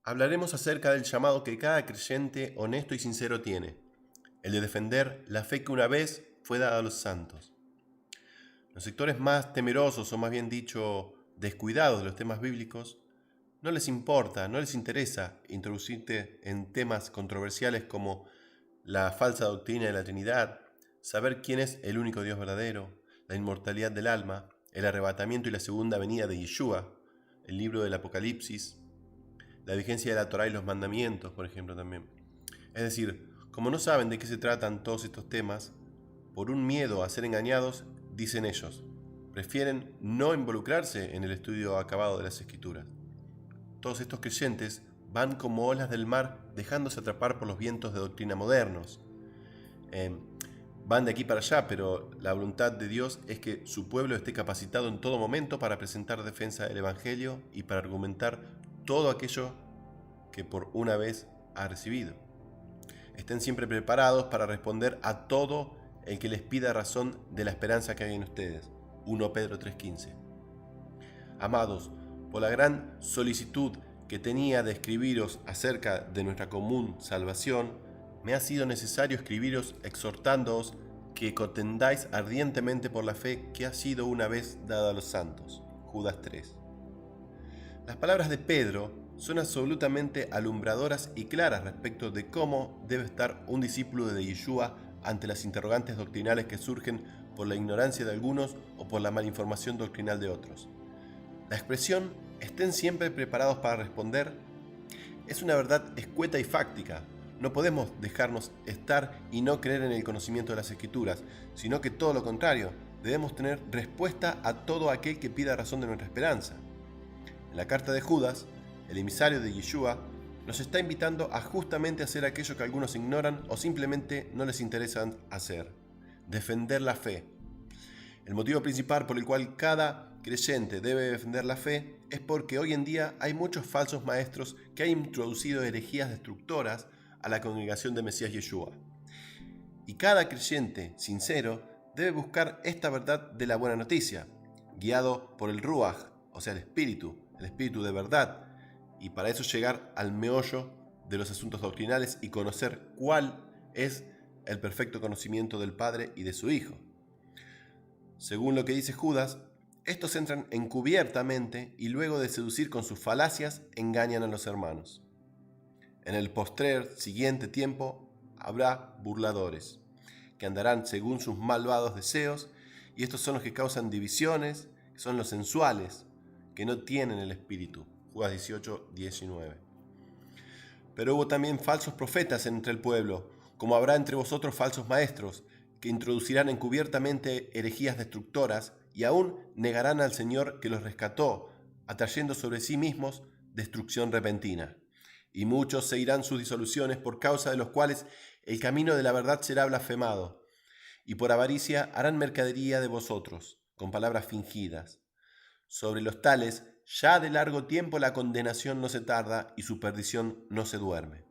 Hablaremos acerca del llamado que cada creyente honesto y sincero tiene, el de defender la fe que una vez fue dada a los santos. Los sectores más temerosos, o más bien dicho, descuidados de los temas bíblicos, no les importa, no les interesa introducirte en temas controversiales como la falsa doctrina de la Trinidad, saber quién es el único Dios verdadero, la inmortalidad del alma, el arrebatamiento y la segunda venida de Yeshua, el libro del Apocalipsis, la vigencia de la Torá y los mandamientos, por ejemplo, también. Es decir, como no saben de qué se tratan todos estos temas, por un miedo a ser engañados, dicen ellos, prefieren no involucrarse en el estudio acabado de las Escrituras. Todos estos creyentes van como olas del mar dejándose atrapar por los vientos de doctrina modernos. Van de aquí para allá, pero la voluntad de Dios es que su pueblo esté capacitado en todo momento para presentar defensa del Evangelio y para argumentar todo aquello que por una vez ha recibido. Estén siempre preparados para responder a todo el que les pida razón de la esperanza que hay en ustedes. 1 Pedro 3:15. Amados, por la gran solicitud que tenía de escribiros acerca de nuestra común salvación, me ha sido necesario escribiros exhortándoos que contendáis ardientemente por la fe que ha sido una vez dada a los santos. Judas 3. Las palabras de Pedro son absolutamente alumbradoras y claras respecto de cómo debe estar un discípulo de Yeshua ante las interrogantes doctrinales que surgen por la ignorancia de algunos o por la malinformación doctrinal de otros. La expresión «estén siempre preparados para responder» es una verdad escueta y fáctica. No podemos dejarnos estar y no creer en el conocimiento de las Escrituras, sino que todo lo contrario, debemos tener respuesta a todo aquel que pida razón de nuestra esperanza. En la carta de Judas, el emisario de Yeshua, nos está invitando a justamente hacer aquello que algunos ignoran o simplemente no les interesa hacer: defender la fe. El motivo principal por el cual cada creyente debe defender la fe es porque hoy en día hay muchos falsos maestros que han introducido herejías destructoras a la congregación de Mesías Yeshua. Y cada creyente sincero debe buscar esta verdad de la buena noticia, guiado por el Ruach, o sea, el Espíritu de verdad, y para eso llegar al meollo de los asuntos doctrinales y conocer cuál es el perfecto conocimiento del Padre y de su Hijo. Según lo que dice Judas, estos entran encubiertamente y luego de seducir con sus falacias engañan a los hermanos. En el postrer siguiente tiempo habrá burladores, que andarán según sus malvados deseos, y estos son los que causan divisiones, que son los sensuales, que no tienen el Espíritu. Judas 18:19. Pero hubo también falsos profetas entre el pueblo, como habrá entre vosotros falsos maestros, que introducirán encubiertamente herejías destructoras y aún negarán al Señor que los rescató, atrayendo sobre sí mismos destrucción repentina. Y muchos se irán sus disoluciones, por causa de los cuales el camino de la verdad será blasfemado, y por avaricia harán mercadería de vosotros, con palabras fingidas. Sobre los tales, ya de largo tiempo la condenación no se tarda y su perdición no se duerme.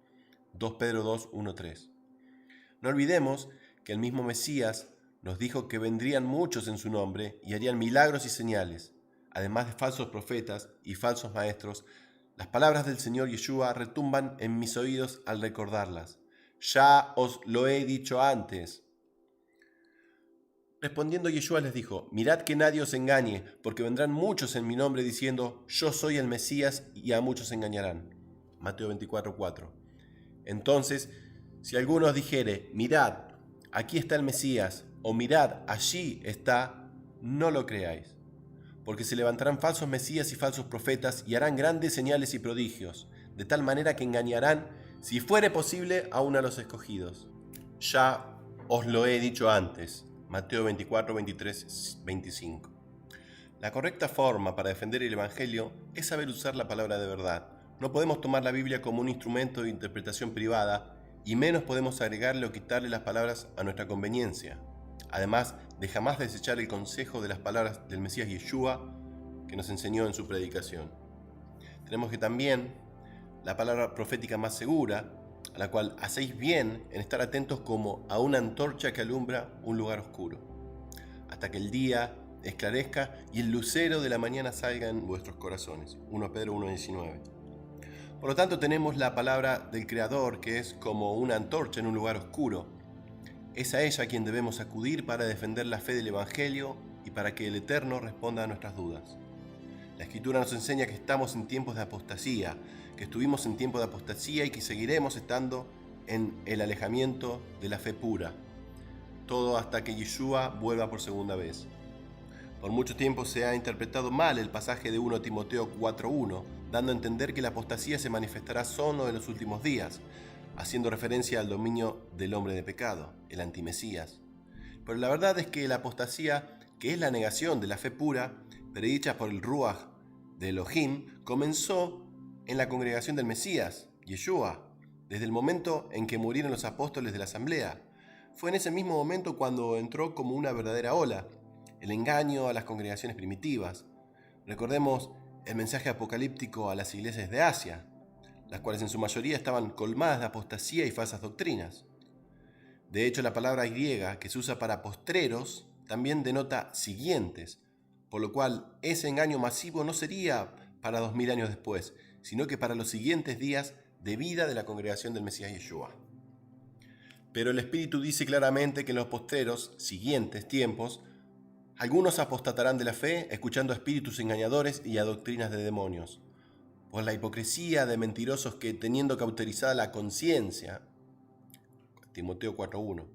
2 Pedro 2:1-3. No olvidemos que el mismo Mesías nos dijo que vendrían muchos en su nombre y harían milagros y señales. Además de falsos profetas y falsos maestros, las palabras del Señor Yeshua retumban en mis oídos al recordarlas. Ya os lo he dicho antes. Respondiendo Yeshua les dijo: mirad que nadie os engañe, porque vendrán muchos en mi nombre diciendo: yo soy el Mesías, y a muchos engañarán. Mateo 24:4. Entonces, si alguno os dijere: mirad, aquí está el Mesías, o mirad, allí está, no lo creáis. Porque se levantarán falsos mesías y falsos profetas, y harán grandes señales y prodigios, de tal manera que engañarán, si fuere posible, aún a los escogidos. Ya os lo he dicho antes. Mateo 24, 23, 25. La correcta forma para defender el Evangelio es saber usar la palabra de verdad. No podemos tomar la Biblia como un instrumento de interpretación privada, y menos podemos agregarle o quitarle las palabras a nuestra conveniencia. Además de jamás desechar el consejo de las palabras del Mesías Yeshua que nos enseñó en su predicación. Tenemos que también la palabra profética más segura, a la cual hacéis bien en estar atentos como a una antorcha que alumbra un lugar oscuro, hasta que el día esclarezca y el lucero de la mañana salga en vuestros corazones. 1 Pedro 1:19. Por lo tanto, tenemos la palabra del Creador, que es como una antorcha en un lugar oscuro. Es a ella a quien debemos acudir para defender la fe del Evangelio y para que el Eterno responda a nuestras dudas. La Escritura nos enseña que estamos en tiempos de apostasía, que estuvimos en tiempos de apostasía y que seguiremos estando en el alejamiento de la fe pura. Todo hasta que Yeshua vuelva por segunda vez. Por mucho tiempo se ha interpretado mal el pasaje de 1 Timoteo 4:1, dando a entender que la apostasía se manifestará solo en los últimos días, haciendo referencia al dominio del hombre de pecado, el antimesías. Pero la verdad es que la apostasía, que es la negación de la fe pura, predicha por el Ruach de Elohim, comenzó en la congregación del Mesías, Yeshua, desde el momento en que murieron los apóstoles de la asamblea. Fue en ese mismo momento cuando entró como una verdadera ola, el engaño a las congregaciones primitivas. Recordemos el mensaje apocalíptico a las iglesias de Asia, las cuales en su mayoría estaban colmadas de apostasía y falsas doctrinas. De hecho, la palabra griega que se usa para postreros también denota siguientes, por lo cual ese engaño masivo no sería para 2000 años después, sino que para los siguientes días de vida de la congregación del Mesías Yeshua. Pero el Espíritu dice claramente que en los postreros, siguientes tiempos, algunos apostatarán de la fe, escuchando a espíritus engañadores y a doctrinas de demonios. Por la hipocresía de mentirosos que, teniendo cauterizada la conciencia, Timoteo 4:1.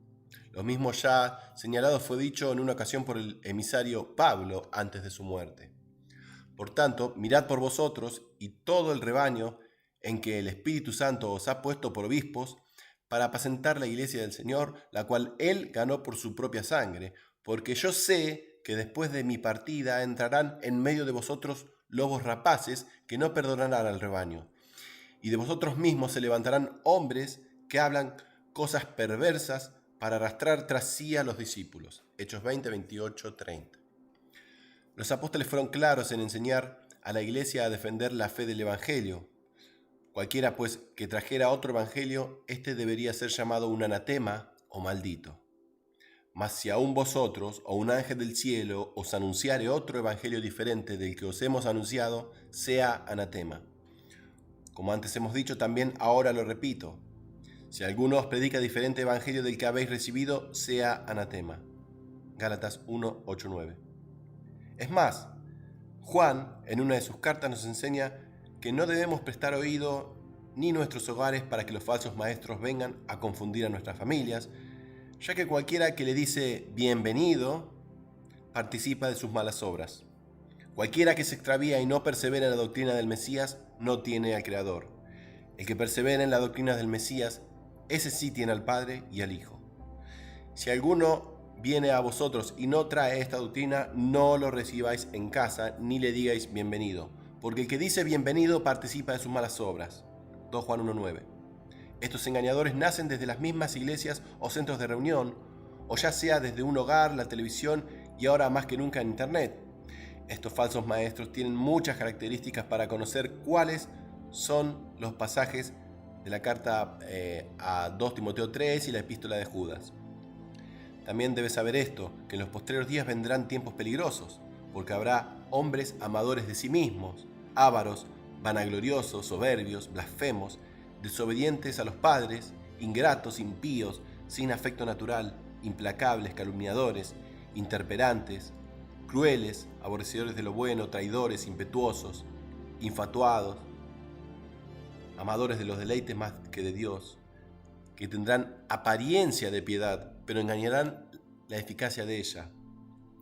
Lo mismo ya señalado fue dicho en una ocasión por el emisario Pablo antes de su muerte. Por tanto, mirad por vosotros y todo el rebaño en que el Espíritu Santo os ha puesto por obispos, para apacentar la iglesia del Señor, la cual Él ganó por su propia sangre, porque yo sé que después de mi partida entrarán en medio de vosotros lobos rapaces que no perdonarán al rebaño. Y de vosotros mismos se levantarán hombres que hablan cosas perversas para arrastrar tras sí a los discípulos. Hechos 20, 28, 30. Los apóstoles fueron claros en enseñar a la iglesia a defender la fe del Evangelio. Cualquiera, pues, que trajera otro evangelio, este debería ser llamado un anatema o maldito. Mas si aún vosotros o un ángel del cielo os anunciare otro evangelio diferente del que os hemos anunciado, sea anatema. Como antes hemos dicho, también ahora lo repito. Si alguno os predica diferente evangelio del que habéis recibido, sea anatema. Gálatas 1, 8, 9. Es más, Juan, en una de sus cartas, nos enseña que no debemos prestar oído ni nuestros hogares para que los falsos maestros vengan a confundir a nuestras familias, ya que cualquiera que le dice bienvenido participa de sus malas obras. Cualquiera que se extravía y no persevera en la doctrina del Mesías no tiene al Creador. El que persevera en la doctrina del Mesías, ese sí tiene al Padre y al Hijo. Si alguno viene a vosotros y no trae esta doctrina, no lo recibáis en casa ni le digáis bienvenido, porque el que dice bienvenido participa de sus malas obras. 2 Juan 1:9. Estos engañadores nacen desde las mismas iglesias o centros de reunión, o ya sea desde un hogar, la televisión y ahora más que nunca en Internet. Estos falsos maestros tienen muchas características para conocer cuáles son los pasajes de la carta a 2 Timoteo 3 y la epístola de Judas. También debes saber esto, que en los postreros días vendrán tiempos peligrosos, porque habrá hombres amadores de sí mismos, ávaros, vanagloriosos, soberbios, blasfemos, desobedientes a los padres, ingratos, impíos, sin afecto natural, implacables, calumniadores, interperantes, crueles, aborrecedores de lo bueno, traidores, impetuosos, infatuados, amadores de los deleites más que de Dios, que tendrán apariencia de piedad, pero engañarán la eficacia de ella.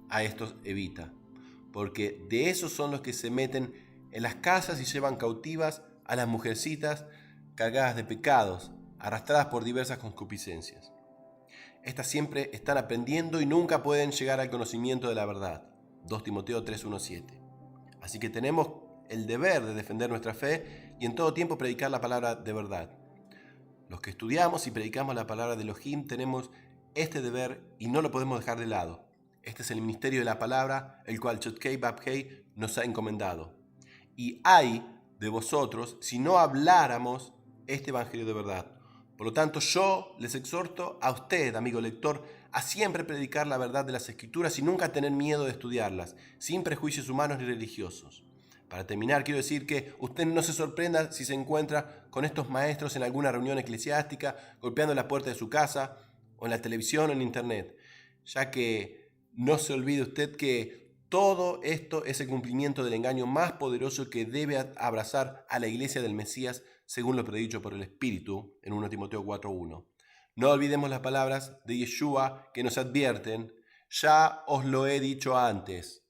A estos evita, porque de esos son los que se meten en las casas y llevan cautivas a las mujercitas cargadas de pecados, arrastradas por diversas concupiscencias. Estas siempre están aprendiendo y nunca pueden llegar al conocimiento de la verdad. 2 Timoteo 3:1-7. Así que tenemos el deber de defender nuestra fe y en todo tiempo predicar la palabra de verdad. Los que estudiamos y predicamos la palabra de Elohim tenemos este deber y no lo podemos dejar de lado. Este es el ministerio de la palabra, el cual Chotkei Babkei nos ha encomendado. Y ay de vosotros si no habláramos este evangelio de verdad. Por lo tanto, yo les exhorto a usted, amigo lector, a siempre predicar la verdad de las Escrituras y nunca tener miedo de estudiarlas, sin prejuicios humanos ni religiosos. Para terminar, quiero decir que usted no se sorprenda si se encuentra con estos maestros en alguna reunión eclesiástica, golpeando la puerta de su casa, o en la televisión o en internet, ya que no se olvide usted que todo esto es el cumplimiento del engaño más poderoso que debe abrazar a la iglesia del Mesías, según lo predicho por el Espíritu en 1 Timoteo 4:1. No olvidemos las palabras de Yeshua que nos advierten: ya os lo he dicho antes.